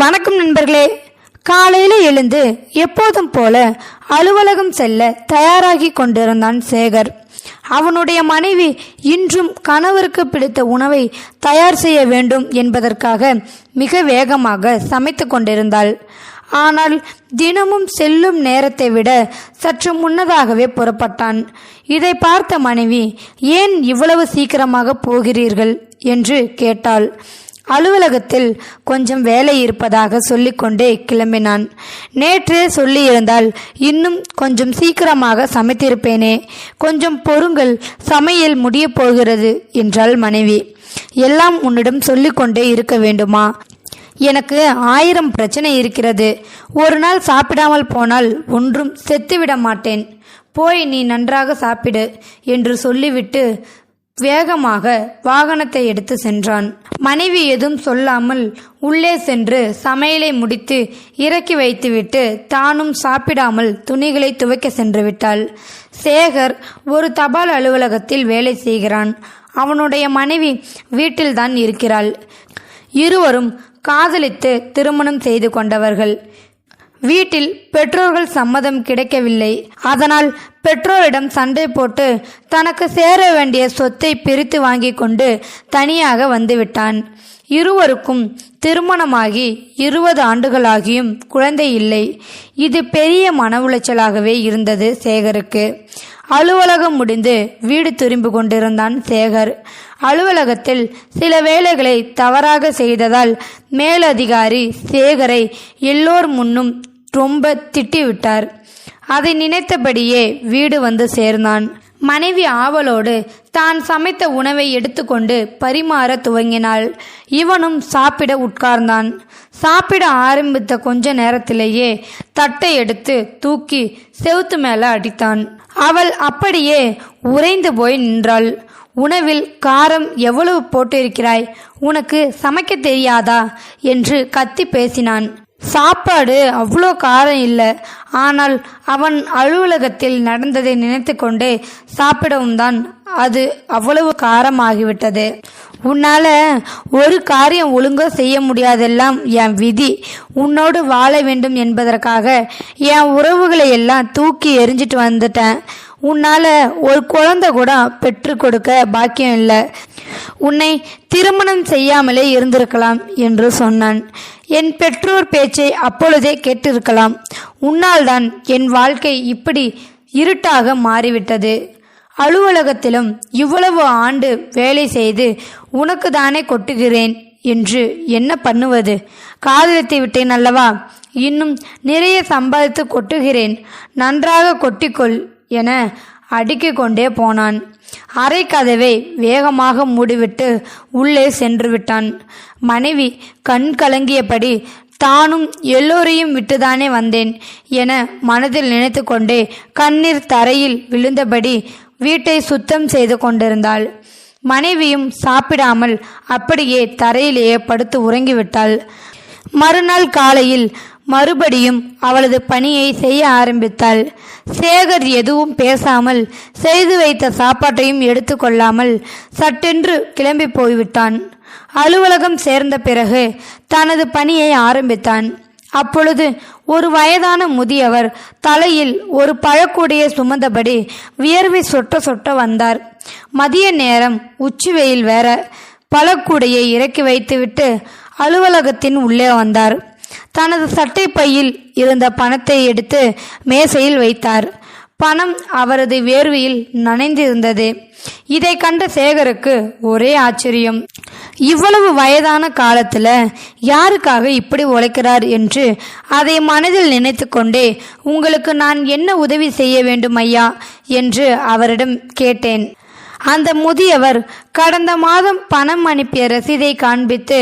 வணக்கம் நண்பர்களே. காலையில் எழுந்து எப்போதும் போல அலுவலகம் செல்ல தயாராகி கொண்டிருந்தான் சேகர். அவனுடைய மனைவி இன்றும் கணவருக்கு பிடித்த உணவை தயார் செய்ய வேண்டும் என்பதற்காக மிக வேகமாக சமைத்து கொண்டிருந்தாள். ஆனால் தினமும் செல்லும் நேரத்தை விட சற்று முன்னதாகவே புறப்பட்டான். இதை பார்த்த மனைவி, ஏன் இவ்வளவு சீக்கிரமாக போகிறீர்கள் என்று கேட்டாள். அலுவலகத்தில் கொஞ்சம் வேலை இருப்பதாக சொல்லிக்கொண்டே கிளம்பினான். நேற்றே சொல்லியிருந்தால் இன்னும் கொஞ்சம் சீக்கிரமாக சமைத்திருப்பேனே, கொஞ்சம் பொறுங்கள், சமையல் முடிய போகிறது என்றாள் மனைவி. எல்லாம் உன்னிடம் சொல்லிக்கொண்டே இருக்க வேண்டுமா? எனக்கு 1000 பிரச்சனை இருக்கிறது. ஒரு நாள் சாப்பிடாமல் போனால் ஒன்றும் செத்துவிட மாட்டேன். போய் நீ நன்றாக சாப்பிடு என்று சொல்லிவிட்டு வேகமாக வாகனத்தை எடுத்து சென்றான். மனைவி எதுவும் சொல்லாமல் உள்ளே சென்று சமையலை முடித்து இறக்கி வைத்துவிட்டு தானும் சாப்பிடாமல் துணிகளை துவைக்க சென்று விட்டாள். சேகர் ஒரு தபால் அலுவலகத்தில் வேலை செய்கிறான். அவனுடைய மனைவி வீட்டில்தான் இருக்கிறாள். இருவரும் காதலித்து திருமணம் செய்து கொண்டவர்கள். வீட்டில் பெற்றோர்கள் சம்மதம் கிடைக்கவில்லை. அதனால் பெற்றோரிடம் சண்டை போட்டு தனக்கு சேர வேண்டிய சொத்தை பிரித்து வாங்கி கொண்டு தனியாக வந்துவிட்டான். இருவருக்கும் திருமணமாகி 20 ஆண்டுகளாகியும் குழந்தை இல்லை. இது பெரிய மன உளைச்சலாகவே இருந்தது சேகருக்கு. அலுவலகம் முடிந்து வீடு திரும்பி கொண்டிருந்தான் சேகர். அலுவலகத்தில் சில வேலைகளை தவறாக செய்ததால் மேலதிகாரி சேகரை எல்லோர் முன்னும் ரொம்ப திட்டிவிட்டார். அதை நினைத்தபடியே வீடு வந்து சேர்ந்தான். மனைவி ஆவலோடு தான் சமைத்த உணவை எடுத்துக்கொண்டு பரிமாற துவங்கினாள். இவனும் சாப்பிட உட்கார்ந்தான். சாப்பிட ஆரம்பித்த கொஞ்ச நேரத்திலேயே தட்டை எடுத்து தூக்கி செவுத்து மேல அடித்தான். அவள் அப்படியே உறைந்து போய் நின்றாள். உணவில் காரம் எவ்வளவு போட்டிருக்கிறாய்? உனக்கு சமைக்க தெரியாதா என்று கத்தி பேசினான். சாப்பாடு அவ்வளோ காரம் இல்லை. ஆனால் அவன் அலுவலகத்தில் நடந்ததை நினைத்து கொண்டே சாப்பிடவும் தான் அது அவ்வளவு காரமாகிவிட்டது. உன்னால ஒரு காரியம் ஒழுங்கா செய்ய முடியாதெல்லாம் என் விதி. உன்னோடு வாழ வேண்டும் என்பதற்காக என் உறவுகளை எல்லாம் தூக்கி எரிஞ்சிட்டு வந்துட்டேன். உன்னால ஒரு குழந்தை கூட பெற்று கொடுக்க பாக்கியம் இல்லை. உன்னை திருமணம் செய்யாமலே இருந்திருக்கலாம் என்று சொன்னான். என் பெற்றோர் பேச்சை அப்பொழுதே கேட்டிருக்கலாம். உன்னால் தான் என் வாழ்க்கை இப்படி இருட்டாக மாறிவிட்டது. அலுவலகத்திலும் இவ்வளவு ஆண்டு வேலை செய்து உனக்கு தானே கொட்டுகிறேன் என்று என்ன பண்ணுவது? காதலித்து விட்டேன் அல்லவா? இன்னும் நிறைய சம்பாதித்து கொட்டுகிறேன், நன்றாக கொட்டிக்கொள் என அடுக்கிக் கொண்டே போனான். அரை கதவை வேகமாக மூடிவிட்டு உள்ளே சென்று விட்டான். மனைவி கண் கலங்கியபடி தானும் எல்லோரையும் விட்டுதானே வந்தேன் என மனதில் நினைத்து கொண்டே கண்ணீர் தரையில் விழுந்தபடி வீட்டை சுத்தம் செய்து கொண்டிருந்தாள். மனைவியும் சாப்பிடாமல் அப்படியே தரையிலேயே படுத்து உறங்கிவிட்டாள். மறுநாள் காலையில் மறுபடியும் அவளது பணியை செய்ய ஆரம்பித்தாள். சேகர் எதுவும் பேசாமல் செய்து வைத்த சாப்பாட்டையும் எடுத்துக்கொள்ளாமல் சட்டென்று கிளம்பி போய்விட்டான். அலுவலகம் சேர்ந்த பிறகு தனது பணியை ஆரம்பித்தான். அப்பொழுது ஒரு வயதான முதியவர் தலையில் ஒரு பழக்கூடையை சுமந்தபடி வியர்வை சொட்ட சொட்ட வந்தார். மதிய நேரம், உச்சி வெயில் வேற. பழக்கூடையை இறக்கி வைத்துவிட்டு அலுவலகத்தின் உள்ளே வந்தார். தனது சட்டை பையில் இருந்த பணத்தை எடுத்து மேசையில் வைத்தார். பணம் அவரது வேர்வையில் நனைந்திருந்தது. இதை கண்ட சேகருக்கு ஒரே ஆச்சரியம். இவ்வளவு வயதான காலத்துல யாருக்காக இப்படி உழைக்கிறார் என்று அதை மனதில் நினைத்து கொண்டே, உங்களுக்கு நான் என்ன உதவி செய்ய வேண்டும் ஐயா என்று அவரிடம் கேட்டேன். அந்த முதியவர் கடந்த மாதம் பணம் அனுப்பிய ரசீதை காண்பித்து,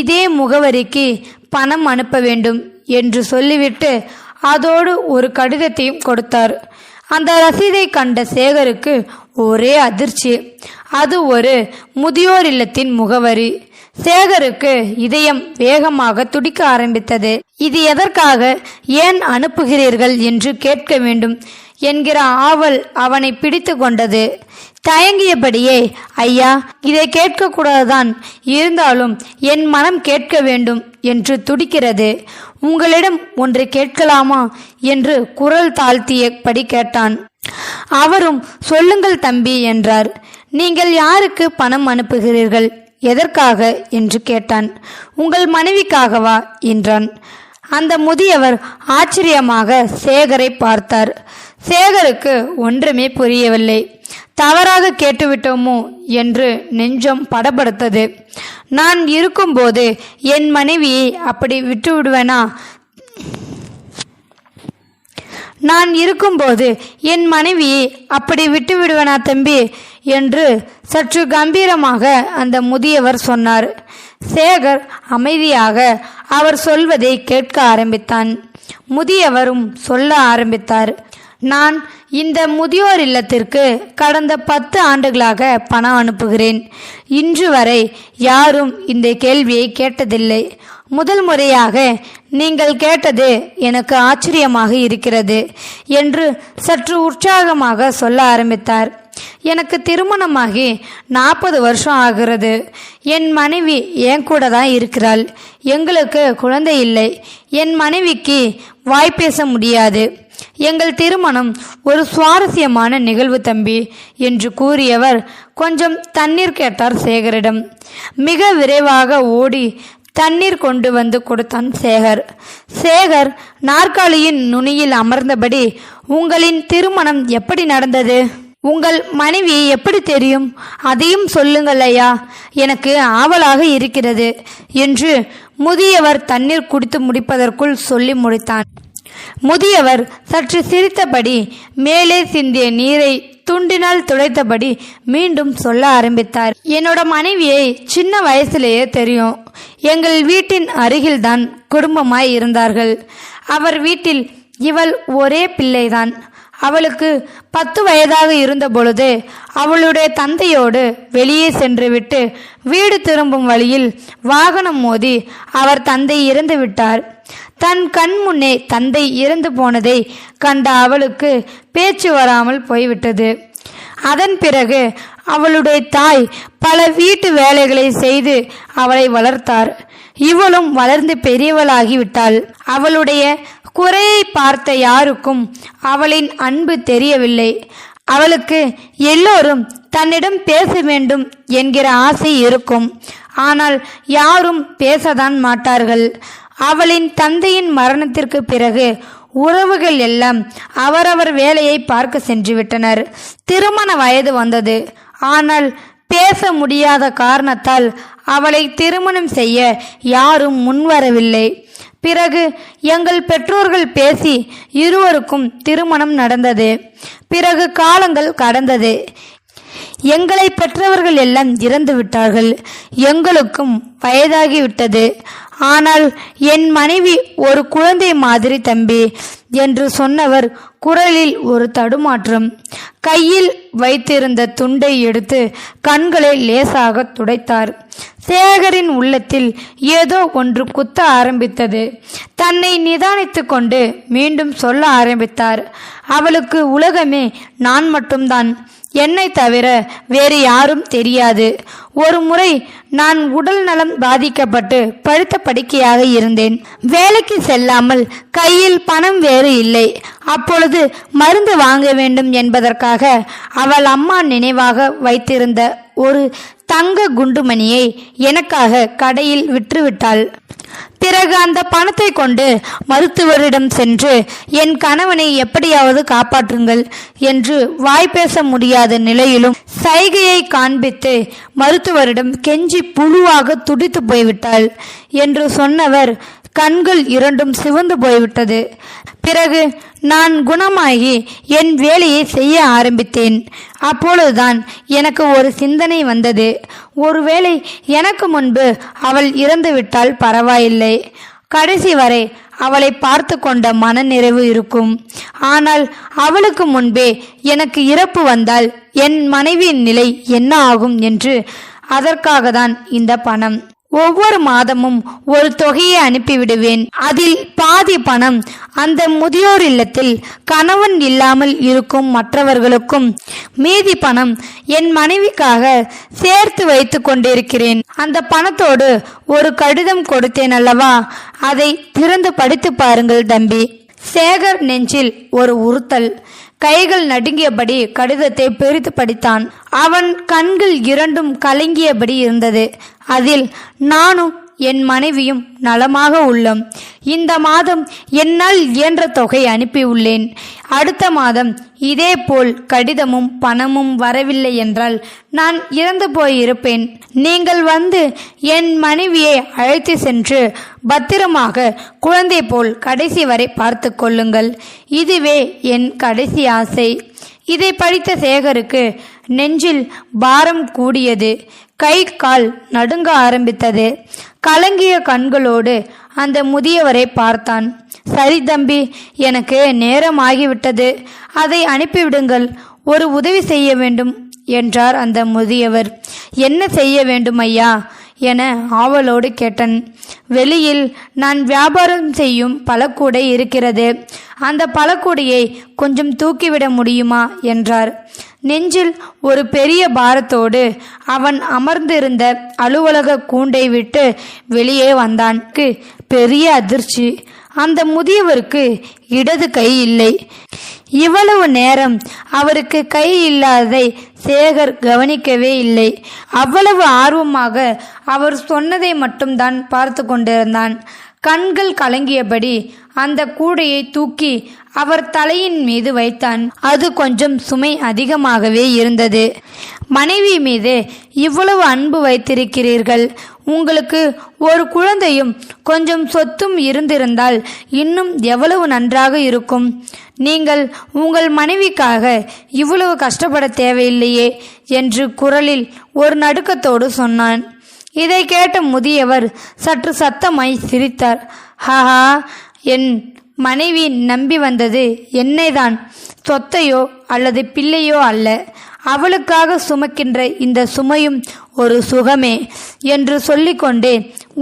இதே முகவரிக்கு பணம் அனுப்ப வேண்டும் என்று சொல்லிவிட்டு அதோடு ஒரு கடிதத்தையும் கொடுத்தார். அந்த ரசீதை கண்ட சேகருக்கு ஒரே அதிர்ச்சி. அது ஒரு முதியோர் இல்லத்தின் முகவரி. சேகருக்கு இதயம் வேகமாக துடிக்க ஆரம்பித்தது. இது எதற்காக, ஏன் அனுப்புகிறீர்கள் என்று கேட்க வேண்டும் என்கிற ஆவல் அவனை பிடித்து கொண்டது. தயங்கியபடியே, ஐயா, இதை கேட்கக்கூடாதுதான், இருந்தாலும் என் மனம் கேட்க வேண்டும் என்று துடிக்கிறது. உங்களிடம் ஒன்று கேட்கலாமா என்று குரல் தாழ்த்தியபடி கேட்டான். அவரும் சொல்லுங்கள் தம்பி என்றார். நீங்கள் யாருக்கு பணம் அனுப்புகிறீர்கள், எதற்காக என்று கேட்டான். உங்கள் மனைவிக்காகவா என்றான். அந்த முதியவர் ஆச்சரியமாக சேகரை பார்த்தார். சேகருக்கு ஒன்றுமே புரியவில்லை. தவறாக கேட்டுவிட்டோமோ என்று நெஞ்சம் படபடுத்தது. நான் இருக்கும்போது என் மனைவியை அப்படி விட்டுவிடுவேனா? நான் இருக்கும்போது என் மனைவியை அப்படி விட்டுவிடுவேனா தம்பி என்று சற்று கம்பீரமாக அந்த முதியவர் சொன்னார். சேகர் அமைதியாக அவர் சொல்வதை கேட்க ஆரம்பித்தான். முதியவரும் சொல்ல ஆரம்பித்தார். நான் இந்த முதியோர் இல்லத்திற்கு கடந்த 10 ஆண்டுகளாக பணம் அனுப்புகிறேன். இன்று வரை யாரும் இந்த கேள்வியை கேட்டதில்லை. முதல் முறையாக நீங்கள் கேட்டது எனக்கு ஆச்சரியமாக இருக்கிறது என்று சற்று உற்சாகமாக சொல்ல ஆரம்பித்தார். எனக்கு திருமணமாகி 40 வருஷம் ஆகிறது. என் மனைவி என் கூட தான் இருக்கிறாள். எங்களுக்கு குழந்தை இல்லை. என் மனைவிக்கு வாய்ப்பேச முடியாது. எங்கள் திருமணம் ஒரு சுவாரஸ்யமான நிகழ்வு தம்பி என்று கூறியவர் கொஞ்சம் தண்ணீர் கேட்டார் சேகரிடம். மிக விரைவாக ஓடி தண்ணீர் கொண்டு வந்து கொடுத்தான் சேகர். சேகர் நாற்காலியின் நுனியில் அமர்ந்தபடி, உங்களின் திருமணம் எப்படி நடந்தது? உங்கள் மனைவி எப்படி தெரியும்? அதையும் சொல்லுங்கள் ஐயா, எனக்கு ஆவலாக இருக்கிறது என்று முதியவர் தண்ணீர் குடித்து முடிப்பதற்குள் சொல்லி முடித்தான். முதியவர் சற்று சிரித்தபடி மேலே சிந்திய நீரை துண்டினால் துடைத்தபடி மீண்டும் சொல்ல ஆரம்பித்தார். என்னோட மனைவியை சின்ன வயசுலேயே தெரியும். எங்கள் வீட்டின் அருகில்தான் குடும்பமாய் இருந்தார்கள். அவர் வீட்டில் இவள் ஒரே பிள்ளைதான். அவளுக்கு 10 வயதாக இருந்த பொழுது அவளுடைய தந்தையோடு வெளியே சென்றுவிட்டு வீடு திரும்பும் வழியில் வாகனம் மோதி அவர் தந்தை இறந்து விட்டார். தன் கண் முன்னே தந்தை இறந்து போனதை கண்ட அவளுக்கு பேச்சு வராமல் போய்விட்டது. அதன் பிறகு அவளுடைய தாய் பல வீட்டு வேலைகளை செய்து அவளை வளர்த்தார். இவளும் வளர்ந்து பெரியவளாகிவிட்டாள். அவளுடைய குறையை பார்த்த யாருக்கும் அவளின் அன்பு தெரியவில்லை. அவளுக்கு எல்லோரும் தன்னிடம் பேச வேண்டும் என்கிற ஆசை இருக்கும். ஆனால் யாரும் பேசதான் மாட்டார்கள். அவளின் தந்தையின் மரணத்திற்கு பிறகு உறவுகள் எல்லாம் அவரவர் வேலையை பார்க்க சென்று விட்டனர். திருமண வயது வந்தது. ஆனால் பேச முடியாத காரணத்தால் அவளை திருமணம் செய்ய யாரும் முன்வரவில்லை. பிறகு எங்கள் பெற்றோர்கள் பேசி இருவருக்கும் திருமணம் நடந்தது. பிறகு காலங்கள் கடந்தது. எங்களை பெற்றவர்கள் எல்லாம் இறந்து விட்டார்கள். எங்களுக்கும் வயதாகிவிட்டது. ஆனால் என் மனைவி ஒரு குழந்தை மாதிரி தம்பி என்று சொன்னவர் குரலில் ஒரு தடுமாற்றம். கையில் வைத்திருந்த துண்டை எடுத்து கண்களை லேசாக துடைத்தார். சேகரின் உள்ளத்தில் ஏதோ ஒன்று குத்த ஆரம்பித்தது. தன்னை நிதானித்து கொண்டு மீண்டும் சொல்ல ஆரம்பித்தார். அவளுக்கு உலகமே நான் மட்டும்தான். என்னை தவிர வேறு யாரும் தெரியாது. ஒரு முறை நான் உடல் நலம் பாதிக்கப்பட்டு படுத்த படுக்கையாக இருந்தேன். வேலைக்கு செல்லாமல் கையில் பணம் வேறு இல்லை. அப்பொழுது மருந்து வாங்க வேண்டும் என்பதற்காக அவள் அம்மா நினைவாக வைத்திருந்த ஒரு தங்க குண்டுமணியை எனக்காக கடையில் விற்றுவிட்டாள். பிறகு அந்த பணத்தை கொண்டு மருத்துவரிடம் சென்று என் கணவனை எப்படியாவது காப்பாற்றுங்கள் என்று வாய்ப்பேச முடியாத நிலையிலும் சைகையை காண்பித்து மருத்துவரிடம் கெஞ்சி புழுவாக துடித்து போய்விட்டாள் என்று சொன்னவர் கண்கள் இரண்டும் சிவந்து போய்விட்டது. பிறகு நான் குணமாகி என் வேலையை செய்ய ஆரம்பித்தேன். அப்பொழுதுதான் எனக்கு ஒரு சிந்தனை வந்தது. ஒருவேளை எனக்கு முன்பு அவள் இறந்துவிட்டால் பரவாயில்லை. கடைசி வரை அவளை பார்த்து கொண்ட மனநிறைவு இருக்கும். ஆனால் அவளுக்கு முன்பே எனக்கு இறப்பு வந்தால் என் மனைவியின் நிலை என்ன ஆகும் என்று அதற்காக தான் இந்த பணம். ஒவ்வொரு மாதமும் ஒரு தொகையை அனுப்பிவிடுவேன். அதில் பாதி பணம் அந்த முதியோர் இல்லத்தில் கணவன் இல்லாமல் இருக்கும் மற்றவர்களுக்கும், மீதி பணம் என் மனைவிக்காக சேர்த்து வைத்து கொண்டிருக்கிறேன். அந்த பணத்தோடு ஒரு கடிதம் கொடுத்தேன் அல்லவா, அதை திறந்து படித்து பாருங்கள் தம்பி. சேகர் நெஞ்சில் ஒரு உறுத்தல். கைகள் நடுங்கியபடி கடிதத்தை பிரித்து படித்தான். அவன் கண்கள் இரண்டும் கலங்கியபடி இருந்தது. அதில் நானும் என் மனைவியும் நலமாக உள்ளோம். இந்த மாதம் என்னால் இயன்ற தொகை அனுப்பியுள்ளேன். அடுத்த மாதம் இதே போல் கடிதமும் பணமும் வரவில்லை என்றால் நான் இறந்து போயிருப்பேன். நீங்கள் வந்து என் மனைவியை அழைத்து சென்று பத்திரமாக குழந்தை போல் கடைசி வரை பார்த்து கொள்ளுங்கள். இதுவே என் கடைசி ஆசை. இதை படித்த சேகருக்கு நெஞ்சில் பாரம் கூடியது. கை கால் நடுங்க ஆரம்பித்தது. கலங்கிய கண்களோடு அந்த முதியவரை பார்த்தான். சரி தம்பி, எனக்கு நேரம் ஆகிவிட்டது, அதை அனுப்பிவிடுங்கள். ஒரு உதவி செய்ய வேண்டும் என்றார் அந்த முதியவர். என்ன செய்ய வேண்டும் ஐயா என ஆவலோடு கேட்டான். வெளியில் நான் வியாபாரம் செய்யும் பழக்கூடை இருக்கிறது, அந்த பழக்கூடையை கொஞ்சம் தூக்கிவிட முடியுமா என்றார். நெஞ்சில் ஒரு பெரிய பாரத்தோடு அவன் அமர்ந்திருந்த அலுவலக கூண்டை விட்டு வெளியே வந்தான். பெரிய அதிர்ச்சி. அந்த முதியவருக்கு இடது கை இல்லை. இவ்வளவு நேரம் அவருக்கு கை இல்லாததை சேகர் கவனிக்கவே இல்லை. அவ்வளவு ஆர்வமாக அவர் சொன்னதை மட்டும்தான் பார்த்து கொண்டிருந்தான். கண்கள் கலங்கியபடி அந்த கூடையை தூக்கி அவர் தலையின் மீது வைத்தான். அது கொஞ்சம் சுமை அதிகமாகவே இருந்தது. மனைவி மீது இவ்வளவு அன்பு வைத்திருக்கிறீர்கள். உங்களுக்கு ஒரு குழந்தையும் கொஞ்சம் சொத்தும் இருந்திருந்தால் இன்னும் எவ்வளவு நன்றாக இருக்கும். நீங்கள் உங்கள் மனைவிக்காக இவ்வளவு கஷ்டப்பட தேவையில்லையே என்று குரலில் ஒரு நடுக்கத்தோடு சொன்னான். இதை கேட்ட முதியவர் சற்று சத்தமாய் சிரித்தார். ஹஹா, என் மனைவி நம்பி வந்தது என்னைதான், சொத்தையோ அல்லது பிள்ளையோ அல்ல. அவளுக்காக சுமக்கின்ற இந்த சுமையும் ஒரு சுகமே என்று சொல்லிக்கொண்டே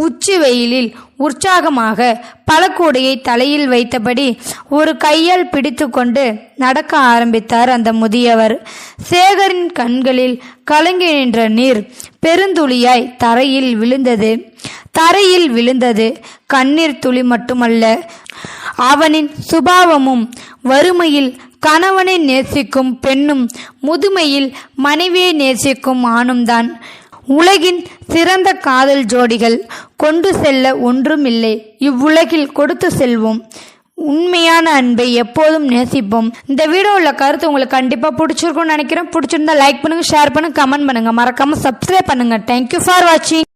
உச்சி வெயிலில் உற்சாகமாக பழக்கூடையை தலையில் வைத்தபடி ஒரு கையால் பிடித்து கொண்டு நடக்க ஆரம்பித்தார் அந்த முதியவர். சேகரின் கண்களில் கலங்கி நின்ற நீர் பெருந்துளியாய் தரையில் விழுந்தது. கண்ணீர் துளி மட்டுமல்ல, அவனின் சுபாவமும் வறுமையில் கணவனை நேசிக்கும் பெண்ணும் முதுமையில் மனைவியை நேசிக்கும் ஆணும்தான் உலகின் சிறந்த காதல் ஜோடிகள். கொண்டு செல்ல ஒன்றுமில்லை இவ்வுலகில், கொடுத்து செல்வோம். உண்மையான அன்பை எப்போதும் நேசிப்போம். இந்த வீடியோ உள்ள கருத்து உங்களுக்கு கண்டிப்பா பிடிச்சிருக்கும்னு நினைக்கிறேன். பிடிச்சிருந்தா லைக் பண்ணுங்க, ஷேர் பண்ணுங்க, கமெண்ட் பண்ணுங்க, மறக்காம சப்ஸ்கிரைப் பண்ணுங்க. தேங்க்யூ ஃபார் வாட்சிங்.